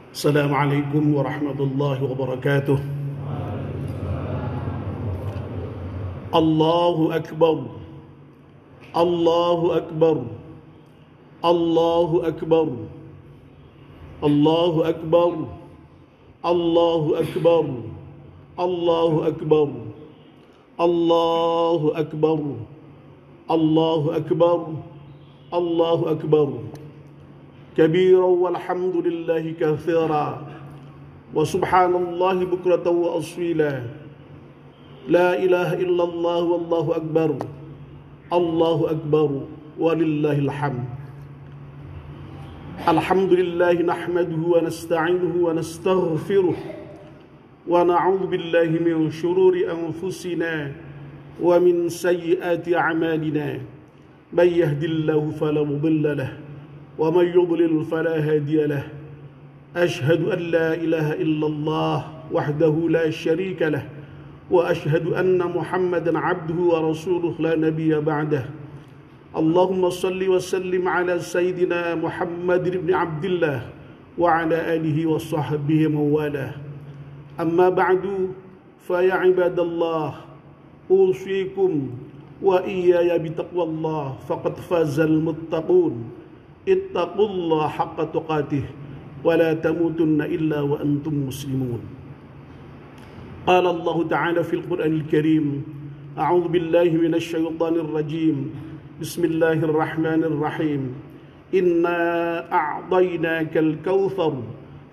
Assalamualaikum warahmatullahi wabarakatuh. Allahu Akbar. Allahu Akbar. Allahu Akbar. Allahu Akbar. Allahu Akbar. Allahu Akbar. Allahu Akbar. Allahu Akbar. Allahu Akbar. كبيرا والحمد لله كثيرا وسبحان الله بكرة وأصيلا لا إله إلا الله والله أكبر الله أكبر ولله الحمد. الحمد لله نحمده ونستعينه ونستغفره ونعوذ بالله من شرور أنفسنا ومن سيئات أعمالنا من يهد الله فلا مضل له ومن يضلل فلا هادي له. أشهد أن لا إله إلا الله وحده لا شريك له وأشهد أن محمدا عبده ورسوله لا نبي بعده. اللهم صل وسلم على سيدنا محمد بن عبد الله وعلى آله وصحبه من والاه. أما بعد فيا عباد الله أوصيكم وإياي بتقوى الله فقد فاز المتقون. Ittaqullah haqqa tuqatih wa la tamutunna illa wa antum muslimun. Qala Allah Ta'ala fil Qur'anil Karim, a'udzu billahi minasy syaithanir rajim. Bismillahirrahmanirrahim. Inna a'tainakal kautsar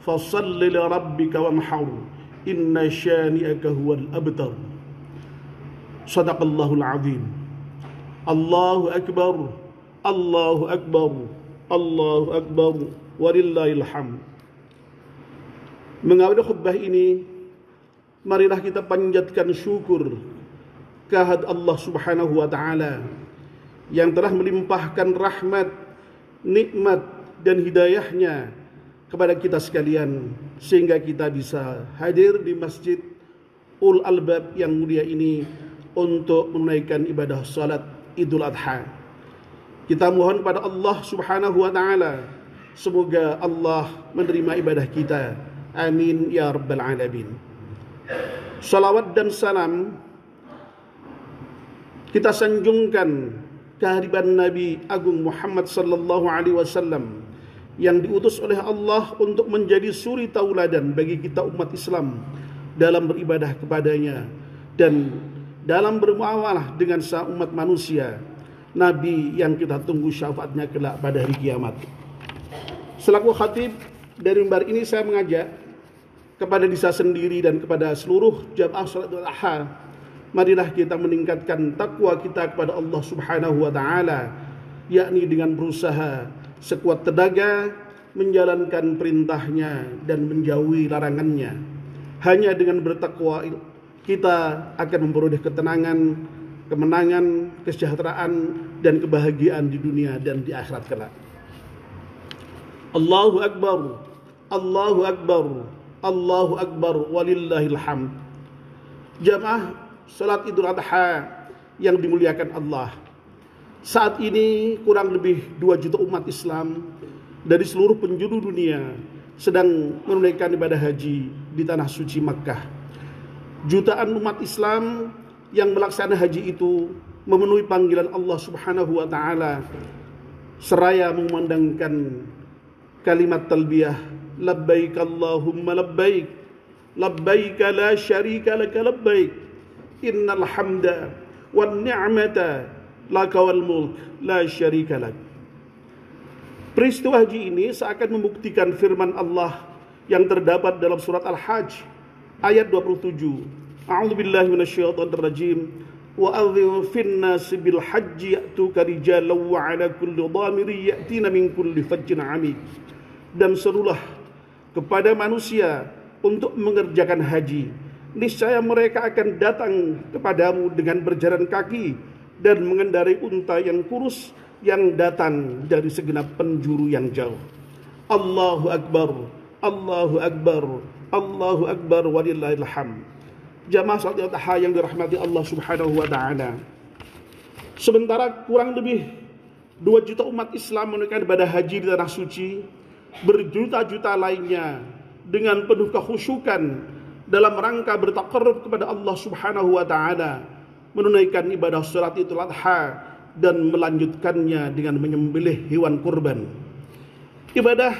fashalli li rabbika wanhar inna syani'aka huwal abtar. Shadaqallahul azim. Allahu akbar. Allahu akbar. Allahu Akbar walillahil hamd. Mengawali khutbah ini, marilah kita panjatkan syukur kehadirat Allah Subhanahu wa taala yang telah melimpahkan rahmat, nikmat dan hidayahnya kepada kita sekalian sehingga kita bisa hadir di Masjid Ul Albab yang mulia ini untuk menunaikan ibadah salat Idul Adha. Kita mohon pada Allah Subhanahu wa taala semoga Allah menerima ibadah kita. Amin ya rabbal alamin. Salawat dan salam kita sanjungkan kehadiran Nabi Agung Muhammad sallallahu alaihi wasallam yang diutus oleh Allah untuk menjadi suri tauladan bagi kita umat Islam dalam beribadah kepadanya dan dalam bermuamalah dengan seumat manusia. Nabi yang kita tunggu syafaatnya kelak pada hari kiamat. Selaku khatib dari mimbar ini saya mengajak kepada diri saya sendiri dan kepada seluruh jamaah salat Adha, marilah kita meningkatkan takwa kita kepada Allah Subhanahu wa taala, yakni dengan berusaha sekuat tenaga menjalankan perintahnya dan menjauhi larangannya. Hanya dengan bertakwa kita akan memperoleh ketenangan, kemenangan, kesejahteraan dan kebahagiaan di dunia dan di akhirat kelak. Allahu Akbar. Allahu Akbar. Allahu Akbar walillahil hamd. Jamaah salat Idul Adha yang dimuliakan Allah. Saat ini kurang lebih 2 juta umat Islam dari seluruh penjuru dunia sedang menunaikan ibadah haji di tanah suci Makkah. Jutaan umat Islam yang melaksanakan haji itu memenuhi panggilan Allah Subhanahu wa taala seraya mengumandangkan kalimat talbiyah labbaik Allahumma labbaik labbaik la syarika laka labbaik innal hamda wan ni'mata laka wal mulk la syarika lak. Peristiwa haji ini seakan membuktikan firman Allah yang terdapat dalam surat Al-Hajj ayat 27. A'udzu billahi minasyaitonir rajim. Wa adzim fin nas bil hajji ya'tuka rijalan wa 'ala kulli dhamirin ya'tina min kulli fajjin 'amik. Dan serulah kepada manusia untuk mengerjakan haji. Niscaya mereka akan datang kepadamu dengan berjalan kaki dan mengendarai unta yang kurus yang datang dari segenap penjuru yang jauh. Allahu Akbar. Allahu Akbar. Allahu Akbar walillahil hamd. Jamaah salat Adha yang dirahmati Allah Subhanahu wa taala. Sementara kurang lebih 2 juta umat Islam menunaikan ibadah haji di tanah suci, berjuta-juta lainnya dengan penuh kekhusyukan dalam rangka bertaqarrub kepada Allah Subhanahu wa taala, menunaikan ibadah salat Idul Adha dan melanjutkannya dengan menyembelih hewan kurban. Ibadah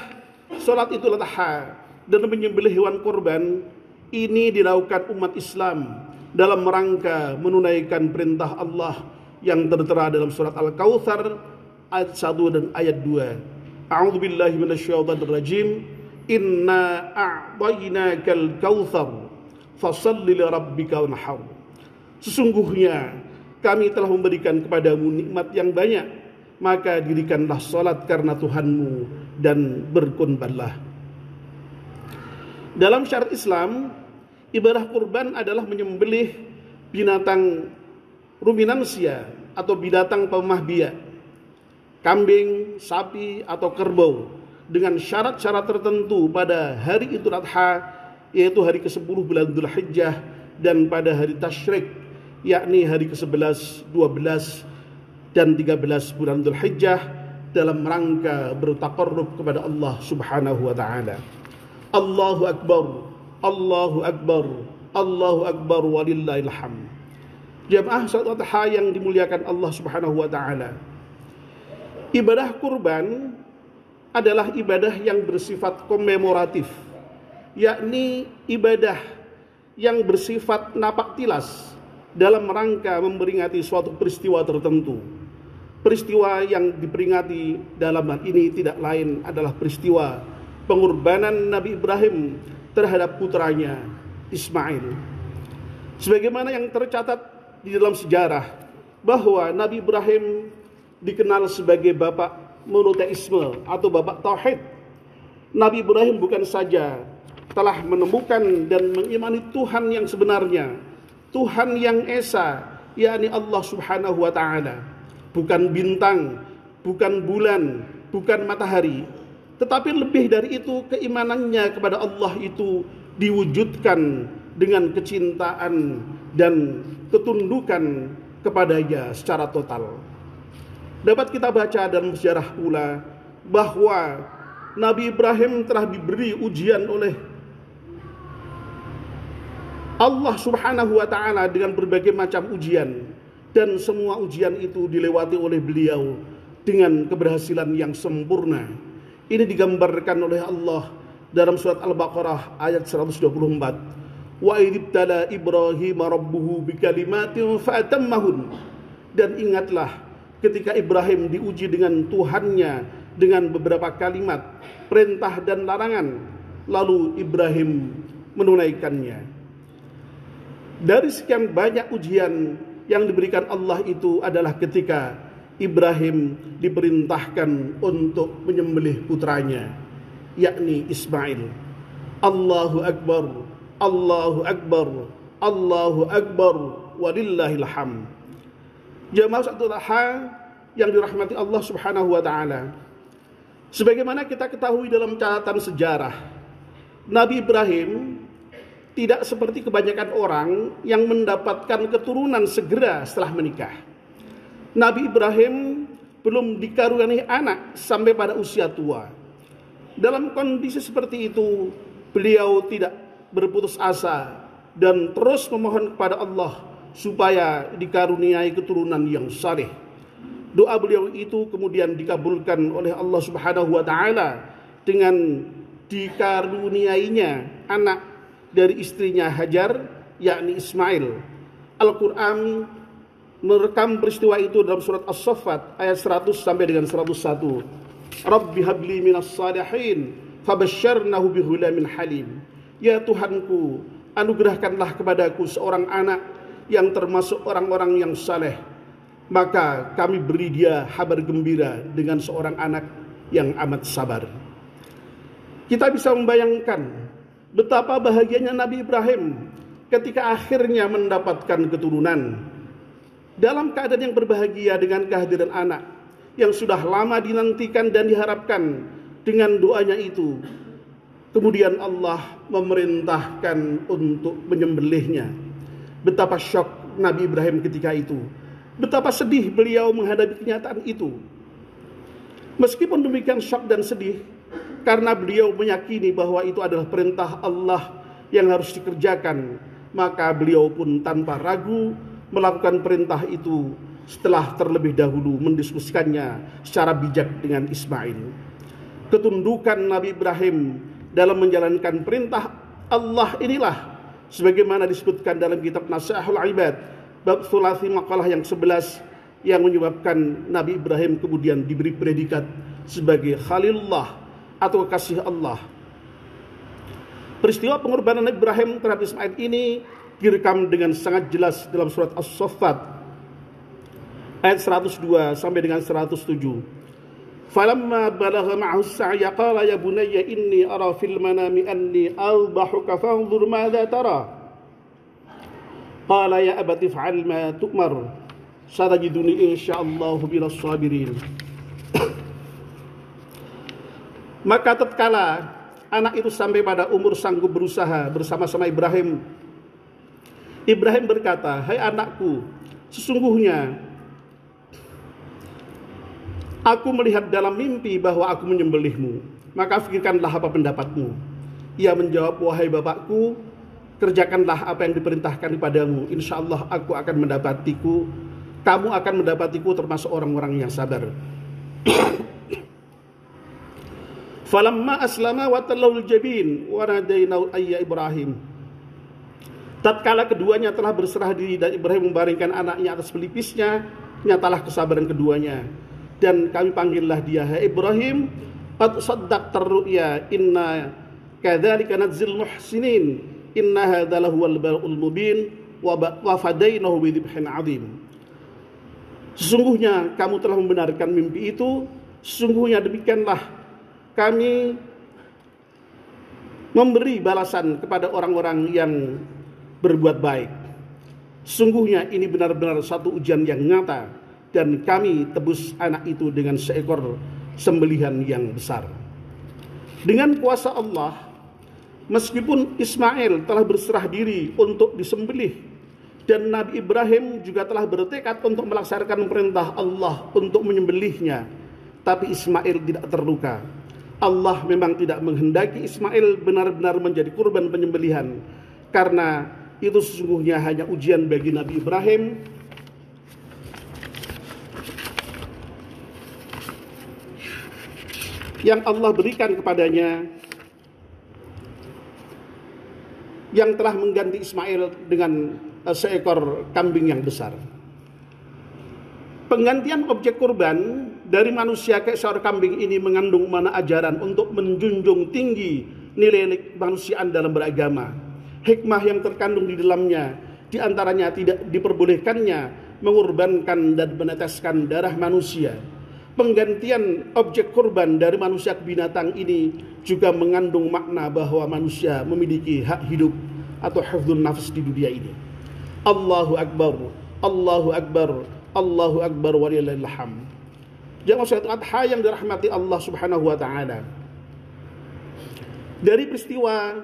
salat Idul Adha dan menyembelih hewan kurban ini dilakukan umat Islam dalam rangka menunaikan perintah Allah yang tertera dalam surat Al-Kautsar ayat 1 dan ayat 2. A'udzubillahi minasyaitonir rajim. Inna a'tainakal kautsar fashalli lirabbika wanhar. Sesungguhnya kami telah memberikan kepadamu nikmat yang banyak, maka dirikanlah salat karena Tuhanmu dan berkurbanlah. Dalam syariat Islam, ibadah kurban adalah menyembelih binatang ruminansia atau binatang pemah biak, kambing, sapi atau kerbau, dengan syarat-syarat tertentu pada hari Idul Adha, yaitu hari ke-10 bulan Dzulhijjah, dan pada hari Tasyrik, yakni hari ke-11, 12, dan 13 bulan Dzulhijjah, dalam rangka bertaqarrub kepada Allah Subhanahu wa taala. Allahu Akbar, Allahu Akbar, Allahu Akbar walillahil hamd. Jamaah salat Adha yang dimuliakan Allah Subhanahu wa taala. Ibadah kurban adalah ibadah yang bersifat komemoratif, yakni ibadah yang bersifat napak tilas dalam rangka memperingati suatu peristiwa tertentu. Peristiwa yang diperingati dalam hal ini tidak lain adalah peristiwa pengorbanan Nabi Ibrahim terhadap putranya Ismail. Sebagaimana yang tercatat di dalam sejarah bahwa Nabi Ibrahim dikenal sebagai bapak monoteisme atau bapak tauhid. Nabi Ibrahim bukan saja telah menemukan dan mengimani Tuhan yang sebenarnya, Tuhan yang esa, yakni Allah Subhanahu wa taala, bukan bintang, bukan bulan, bukan matahari, tetapi lebih dari itu keimanannya kepada Allah itu diwujudkan dengan kecintaan dan ketundukan kepadanya secara total. Dapat kita baca dalam sejarah pula bahwa Nabi Ibrahim telah diberi ujian oleh Allah Subhanahu wa taala dengan berbagai macam ujian, dan semua ujian itu dilewati oleh beliau dengan keberhasilan yang sempurna. Ini digambarkan oleh Allah dalam surat Al-Baqarah ayat 124. Wa idibtala Ibrahim rabbuhu bikalimatin fa'atammahun. Dan ingatlah ketika Ibrahim diuji dengan Tuhannya dengan beberapa kalimat, perintah dan larangan, lalu Ibrahim menunaikannya. Dari sekian banyak ujian yang diberikan Allah itu adalah ketika Ibrahim diperintahkan untuk menyembelih putranya, yakni Ismail. Allahu Akbar, Allahu Akbar, Allahu Akbar walillahil hamd. Jamaah salat Adha yang dirahmati Allah Subhanahu wa taala. Sebagaimana kita ketahui dalam catatan sejarah, Nabi Ibrahim tidak seperti kebanyakan orang yang mendapatkan keturunan segera setelah menikah. Nabi Ibrahim belum dikaruniai anak sampai pada usia tua. Dalam kondisi seperti itu, beliau tidak berputus asa dan terus memohon kepada Allah supaya dikaruniai keturunan yang saleh. Doa beliau itu kemudian dikabulkan oleh Allah Subhanahu wa taala dengan dikaruniainya anak dari istrinya Hajar, yakni Ismail. Al-Qur'an merekam peristiwa itu dalam surat As-Saffat ayat 100 sampai dengan 101. Rabbi habli minas salihin fabasyarnahu bihulamin halim. Ya Tuhanku, anugerahkanlah kepadaku seorang anak yang termasuk orang-orang yang saleh, maka kami beri dia kabar gembira dengan seorang anak yang amat sabar. Kita bisa membayangkan betapa bahagianya Nabi Ibrahim ketika akhirnya mendapatkan keturunan, dalam keadaan yang berbahagia dengan kehadiran anak yang sudah lama dinantikan dan diharapkan. Dengan doanya itu kemudian Allah memerintahkan untuk menyembelihnya. Betapa syok Nabi Ibrahim ketika itu, betapa sedih beliau menghadapi kenyataan itu. Meskipun demikian syok dan sedih, karena beliau meyakini bahwa itu adalah perintah Allah yang harus dikerjakan, maka beliau pun tanpa ragu melakukan perintah itu setelah terlebih dahulu mendiskusikannya secara bijak dengan Ismail. Ketundukan Nabi Ibrahim dalam menjalankan perintah Allah inilah sebagaimana disebutkan dalam kitab Nasihatul Ibad bab Thulathi maqalah yang 11 yang menyebabkan Nabi Ibrahim kemudian diberi predikat sebagai Khalilullah atau kekasih Allah. Peristiwa pengorbanan Nabi Ibrahim terhadap Ismail ini direkam dengan sangat jelas dalam surat As-Saffat ayat 102 sampai dengan 107. Falamma balagha ma'ahu as-sa'ya qala ya bunayya inni ara fil manami anni adbahuka fanzur madza tara. Qala ya abati fa'al ma tu'mar satajiduni insyaallah minas sabirin. Maka tatkala anak itu sampai pada umur sanggup berusaha bersama-sama Ibrahim, Ibrahim berkata, "Hai anakku, sesungguhnya aku melihat dalam mimpi bahwa aku menyembelihmu. Maka fikirkanlah apa pendapatmu." Ia menjawab, "Wahai bapakku, kerjakanlah apa yang diperintahkan kepadamu. Insya Allah aku akan mendapatiku. Kamu akan mendapatiku termasuk orang-orang yang sabar." Falamma aslama wa tallawul jabin wa nadainahu ayya Ibrahim. Tatkala keduanya telah berserah diri dan Ibrahim membaringkan anaknya atas pelipisnya, nyatalah kesabaran keduanya. Dan kami panggillah dia, "Hai Ibrahim, qad saddaqta ar-ru'ya inna kadzalika nadzil muhsinin inna hadza lahuwal bala'ul mubin wa fadainahu bidzibhin 'adzim." Sesungguhnya kamu telah membenarkan mimpi itu, sesungguhnya demikianlah kami memberi balasan kepada orang-orang yang berbuat baik. Sungguhnya ini benar-benar satu ujian yang nyata, dan kami tebus anak itu dengan seekor sembelihan yang besar. Dengan kuasa Allah, meskipun Ismail telah berserah diri untuk disembelih, dan Nabi Ibrahim juga telah bertekad untuk melaksanakan perintah Allah untuk menyembelihnya, tapi Ismail tidak terluka. Allah memang tidak menghendaki Ismail benar-benar menjadi kurban penyembelihan, karena itu sesungguhnya hanya ujian bagi Nabi Ibrahim yang Allah berikan kepadanya, yang telah mengganti Ismail dengan seekor kambing yang besar. Penggantian objek kurban dari manusia ke seekor kambing ini mengandung makna ajaran untuk menjunjung tinggi nilai kemanusiaan dalam beragama. Hikmah yang terkandung di dalamnya diantaranya tidak diperbolehkannya mengorbankan dan meneteskan darah manusia. Penggantian objek kurban dari manusia ke binatang ini juga mengandung makna bahwa manusia memiliki hak hidup atau hifdzun nafs di dunia ini. Allahu Akbar, Allahu Akbar, Allahu Akbar walillahil hamd. Jamaah salat Adha yang dirahmati Allah Subhanahu wa taala. Dari peristiwa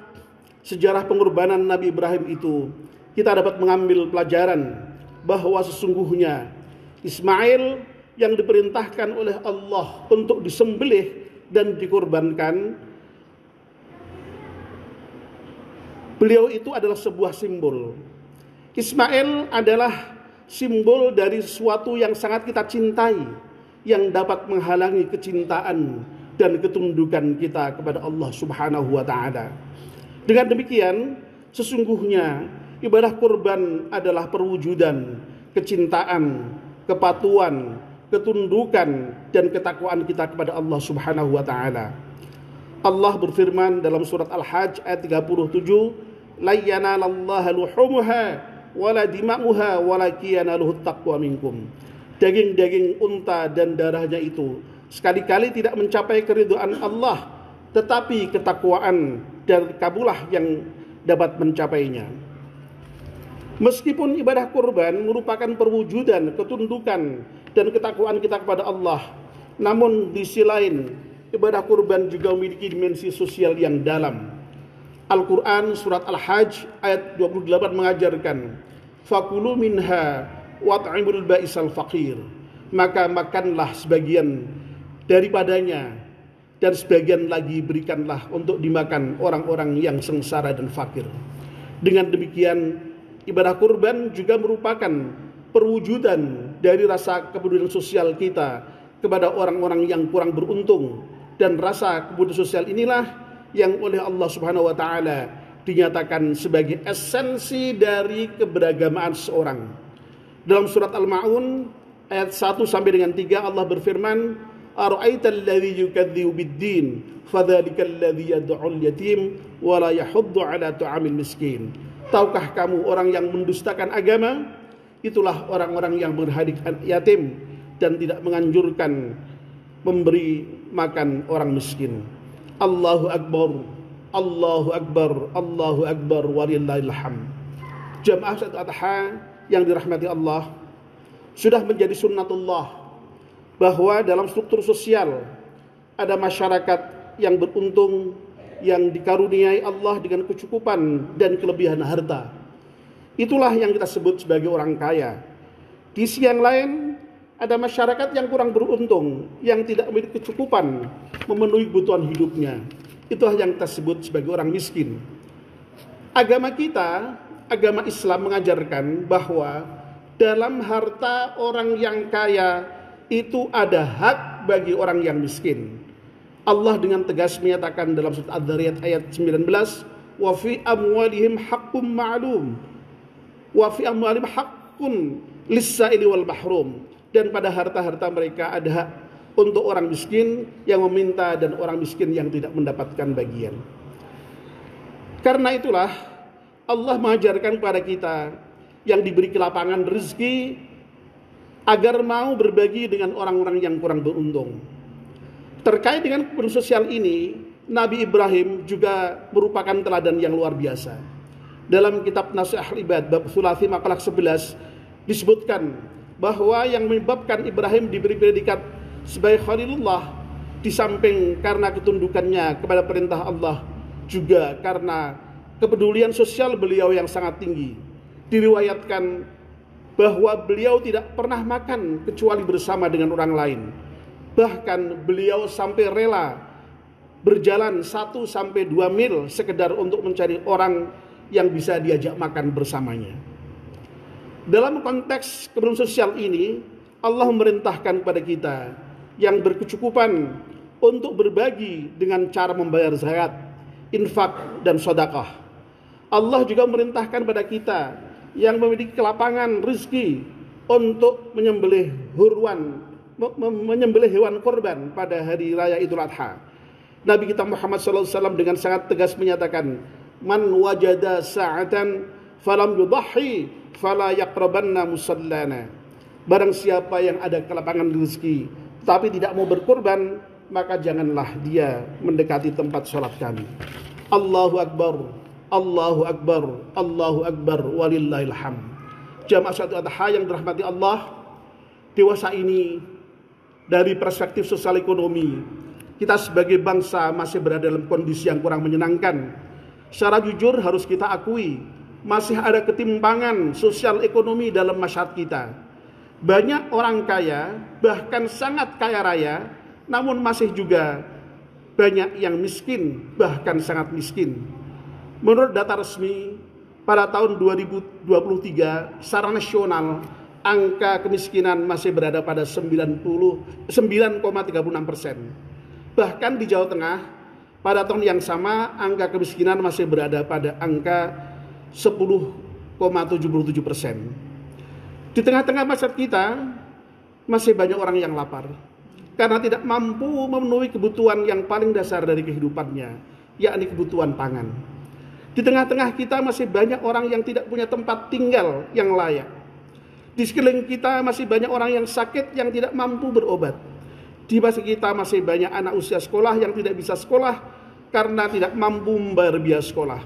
sejarah pengorbanan Nabi Ibrahim itu, kita dapat mengambil pelajaran bahwa sesungguhnya Ismail yang diperintahkan oleh Allah untuk disembelih dan dikorbankan, beliau itu adalah sebuah simbol. Ismail adalah simbol dari sesuatu yang sangat kita cintai, yang dapat menghalangi kecintaan dan ketundukan kita kepada Allah Subhanahu wa taala. Dengan demikian, sesungguhnya ibadah kurban adalah perwujudan kecintaan, kepatuhan, ketundukan dan ketakwaan kita kepada Allah Subhanahu wa taala. Allah berfirman dalam surat Al-Hajj ayat 37, "La yanalallaha luhumuha wala dima'uha walakin yanaluhut taqwa minkum." Daging-daging unta dan darahnya itu sekali-kali tidak mencapai keridhaan Allah, tetapi ketakwaan dan kabulah yang dapat mencapainya. Meskipun ibadah kurban merupakan perwujudan ketundukan dan ketakwaan kita kepada Allah, namun di sisi lain ibadah kurban juga memiliki dimensi sosial yang dalam. Al-Quran surat Al-Hajj ayat 28 mengajarkan, "Fakulu minha wat'imul ba'isal faqir." Maka makanlah sebagian daripadanya dan sebagian lagi berikanlah untuk dimakan orang-orang yang sengsara dan fakir. Dengan demikian, ibadah kurban juga merupakan perwujudan dari rasa kepedulian sosial kita kepada orang-orang yang kurang beruntung, dan rasa kepedulian sosial inilah yang oleh Allah Subhanahu wa taala dinyatakan sebagai esensi dari keberagamaan seorang. Dalam surat Al-Ma'un ayat 1 sampai dengan 3 Allah berfirman, "Ara'aital ladzi yukadzibu bid-din, fadzalikal ladzi yad'ul yatim wa la yahuddu 'ala ta'amil miskin." Tahukah kamu orang yang mendustakan agama? Itulah orang-orang yang menghadirkan yatim dan tidak menganjurkan memberi makan orang miskin. Allahu Akbar, Allahu Akbar, Allahu Akbar, walillahil hamd. Jamaah Salat Adha yang dirahmati Allah, sudah menjadi sunnatullah bahwa dalam struktur sosial ada masyarakat yang beruntung, yang dikaruniai Allah dengan kecukupan dan kelebihan harta. Itulah yang kita sebut sebagai orang kaya. Di sisi yang lain, ada masyarakat yang kurang beruntung, yang tidak memiliki kecukupan memenuhi kebutuhan hidupnya. Itulah yang kita sebut sebagai orang miskin. Agama kita, agama Islam mengajarkan bahwa dalam harta orang yang kaya itu ada hak bagi orang yang miskin. Allah dengan tegas menyatakan dalam surat Ad-Dzariyat ayat 19, "Wa fi amwalihim haqqum ma'lum, wa fi amwalihim haqqun lis-sa'ili wal mahrum." Dan pada harta-harta mereka ada hak untuk orang miskin yang meminta dan orang miskin yang tidak mendapatkan bagian. Karena itulah Allah mengajarkan kepada kita yang diberi kelapangan rezeki agar mau berbagi dengan orang-orang yang kurang beruntung. Terkait dengan kebutuhan sosial ini, Nabi Ibrahim juga merupakan teladan yang luar biasa. Dalam kitab Nasihat Ibad bab Thulathi makalah 11 disebutkan bahwa yang menyebabkan Ibrahim diberi predikat sebagai Khalilullah, di samping karena ketundukannya kepada perintah Allah, juga karena kepedulian sosial beliau yang sangat tinggi. Diriwayatkan bahwa beliau tidak pernah makan kecuali bersama dengan orang lain. Bahkan beliau sampai rela berjalan 1-2 mil sekedar untuk mencari orang yang bisa diajak makan bersamanya. Dalam konteks kepedulian sosial ini, Allah memerintahkan kepada kita yang berkecukupan untuk berbagi dengan cara membayar zakat, infak, dan sedekah. Allah juga memerintahkan pada kita yang memiliki kelapangan rezeki untuk menyembelih hewan korban pada hari raya Idul Adha. Nabi kita Muhammad SAW dengan sangat tegas menyatakan, "Man wajada sa'atan falam yudahhi fala yaqrabanna musallana." Barang siapa yang ada kelapangan rezeki tapi tidak mau berkorban, maka janganlah dia mendekati tempat sholat kami. Allahu Akbar, Allahu Akbar, Allahu Akbar, walillahil hamd. Jamaah Salat Adha yang dirahmati Allah, dewasa ini dari perspektif sosial ekonomi, kita sebagai bangsa masih berada dalam kondisi yang kurang menyenangkan. Secara jujur harus kita akui, masih ada ketimpangan sosial ekonomi dalam masyarakat kita. Banyak orang kaya, bahkan sangat kaya raya, namun masih juga banyak yang miskin, bahkan sangat miskin. Menurut data resmi, pada tahun 2023 secara nasional, angka kemiskinan masih berada pada 9,36%. Bahkan di Jawa Tengah, pada tahun yang sama, angka kemiskinan masih berada pada angka 10,77%. Di tengah-tengah masyarakat kita, masih banyak orang yang lapar karena tidak mampu memenuhi kebutuhan yang paling dasar dari kehidupannya, yakni kebutuhan pangan. Di tengah-tengah kita masih banyak orang yang tidak punya tempat tinggal yang layak. Di sekeliling kita masih banyak orang yang sakit yang tidak mampu berobat. Di masa kita masih banyak anak usia sekolah yang tidak bisa sekolah karena tidak mampu membayar biaya sekolah.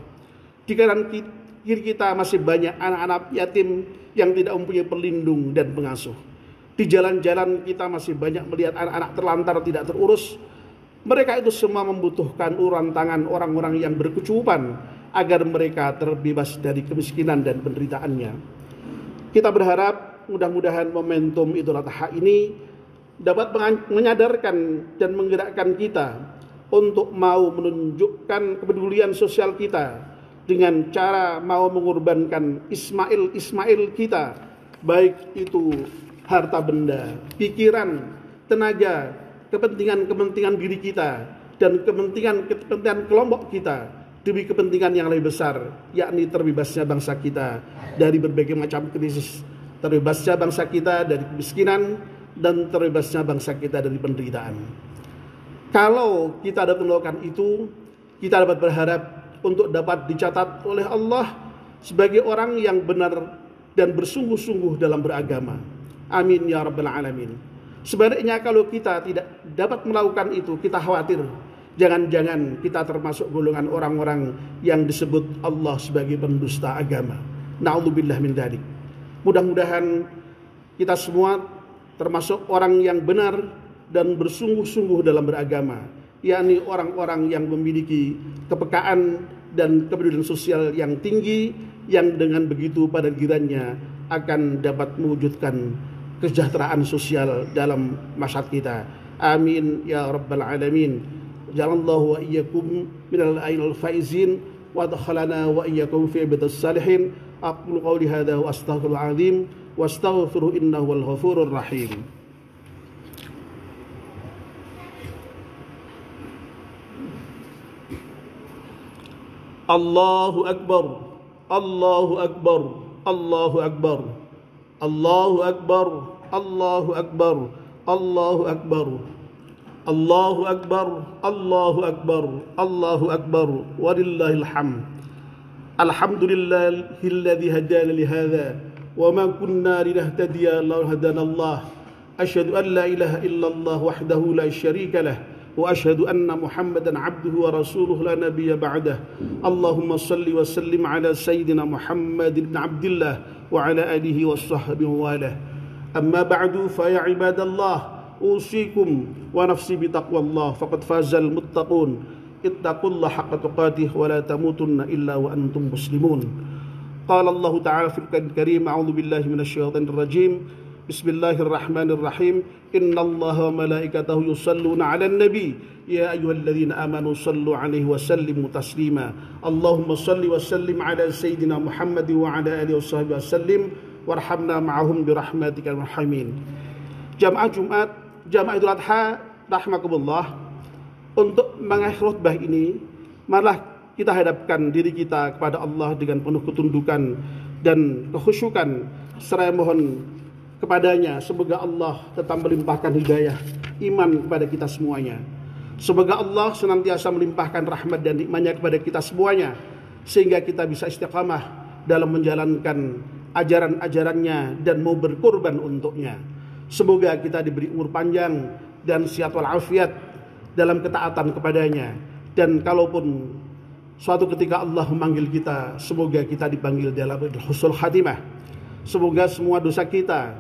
Di kanan kiri kita masih banyak anak-anak yatim yang tidak mempunyai pelindung dan pengasuh. Di jalan-jalan kita masih banyak melihat anak-anak terlantar tidak terurus. Mereka itu semua membutuhkan uluran tangan orang-orang yang berkecukupan agar mereka terbebas dari kemiskinan dan penderitaannya. Kita berharap mudah-mudahan momentum Idul Adha ini dapat menyadarkan dan menggerakkan kita untuk mau menunjukkan kepedulian sosial kita dengan cara mau mengorbankan Ismail kita, baik itu harta benda, pikiran, tenaga, kepentingan diri kita, dan kepentingan kelompok kita demi kepentingan yang lebih besar, yakni terbebasnya bangsa kita dari berbagai macam krisis, terbebasnya bangsa kita dari kemiskinan, dan terbebasnya bangsa kita dari penderitaan. Kalau kita dapat melakukan itu, kita dapat berharap untuk dapat dicatat oleh Allah sebagai orang yang benar dan bersungguh-sungguh dalam beragama. Amin ya rabbal alamin. Sebaliknya kalau kita tidak dapat melakukan itu, kita khawatir jangan-jangan kita termasuk golongan orang-orang yang disebut Allah sebagai pendusta agama. Na'udzubillah min dzalik. Mudah-mudahan kita semua termasuk orang yang benar dan bersungguh-sungguh dalam beragama, yakni orang-orang yang memiliki kepekaan dan kepedulian sosial yang tinggi, yang dengan begitu pada gilirannya akan dapat mewujudkan kesejahteraan sosial dalam masyarakat kita. Amin ya rabbal alamin. Jalallahu wa iyyakum minal ainil faizin wa adkhalana wa iyyakum fi ibadis salihin. Aqulu qawli hadza wa astaghfirul azim wa astaghfiru innahu wal ghafurur rahim. Allahu akbar, Allahu akbar, Allahu akbar, Allahu akbar, Allahu akbar, Allahu akbar, Allahu akbar, Allahu akbar, Allahu akbar, walillahil hamd. Alhamdulillahilladzi hadana li hadza wa ma kunna linahtadiya laula hadana Allah. Asyhadu an la ilaha illallah wahdahu la syarika lah wa asyhadu anna Muhammadan abduhu wa rasuluhu la nabiyya ba'dah. Allahumma salli wa sallim ala sayyidina Muhammad ibn Abdillah wa ala alihi wa sahbihi wa ala. Amma ba'du fa ya ibadallah, usikum wa nafsi bi taqwallah faqad fazal muttaqun. Ittaqullaha haqqa tuqatih wa la tamutunna illa wa antum muslimun. Qala Allah ta'ala fil Qur'anil Karim, a'udzu billahi minasy syaithanir rajim. Bismillahirrahmanirrahim. Innallaha wa malaikatahu yusalluna 'alan nabi ya ayyuhalladzina amanu sallu 'alaihi wa sallimu taslima. Allahumma salli wa sallim 'ala sayyidina Muhammad wa 'ala alihi washabbihi wasallim warhamna ma'ahum birahmatikal rahimin. Jamaah Jumat, jamaah Idul Adha rahimakumullah. Untuk mengakhiri khutbah ini, malah kita hadapkan diri kita kepada Allah dengan penuh ketundukan dan kekhusyukan, seraya mohon kepadanya semoga Allah tetap melimpahkan hidayah iman kepada kita semuanya. Semoga Allah senantiasa melimpahkan rahmat dan nikmat-Nya kepada kita semuanya, sehingga kita bisa istiqamah dalam menjalankan ajaran-ajarannya dan mau berkorban untuknya. Semoga kita diberi umur panjang dan sehat walafiat dalam ketaatan kepadanya, dan kalaupun suatu ketika Allah memanggil kita, semoga kita dipanggil dalam husnul khatimah. Semoga semua dosa kita,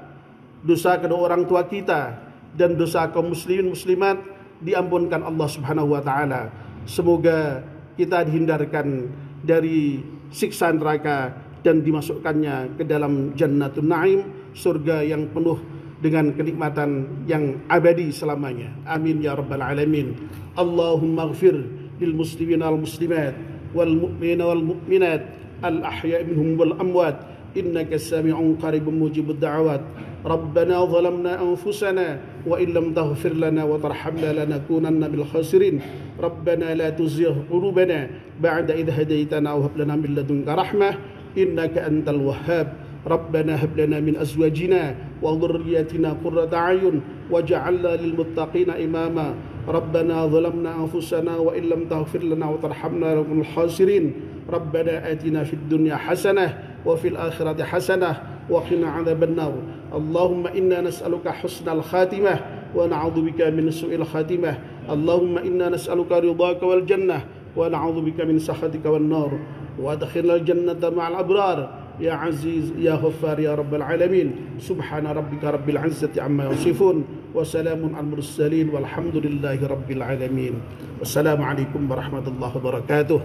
dosa kedua orang tua kita, dan dosa kaum muslimin muslimat diampunkan Allah Subhanahu wa taala. Semoga kita dihindarkan dari siksa neraka dan dimasukkannya ke dalam Jannatul Naim, surga yang penuh dengan kenikmatan yang abadi selamanya. Amin ya rabbal alamin. Allahumma ighfir lil muslimin wal muslimat wal mu'minin wal mu'minat al ahya'i minhum wal amwat innaka sami'un qaribun mujibud da'awat. Rabbana zalamna anfusana wa in lam taghfir lana wa tarhamna lanakunanna minal khasirin. Rabbana la tuzigh qulubana ba'da idh hadaytana wa hab lana min ladunka rahmah innaka antal wahhab. ربنا هب لنا من أزواجنا وذرياتنا قرة أعين واجعلنا للمتقين إماما ربنا ظلمنا أنفسنا وإن لم تغفر لنا وترحمنا لنكن من الخاسرين ربنا آتنا في الدنيا حسنة وفي الآخرة حسنة وقنا عذاب النار اللهم إنا نسألك حسن الخاتمة ونعوذ بك من سوء الخاتمة اللهم إنا نسألك رضاك والجنة ونعوذ بك من سخطك والنار وأدخلنا الجنة مع الأبرار يا عزيز يا غفار يا رب العالمين. سبحان ربك رب العزة عما يصفون وسلام على المرسلين والحمد لله رب العالمين. والسلام عليكم ورحمة الله وبركاته.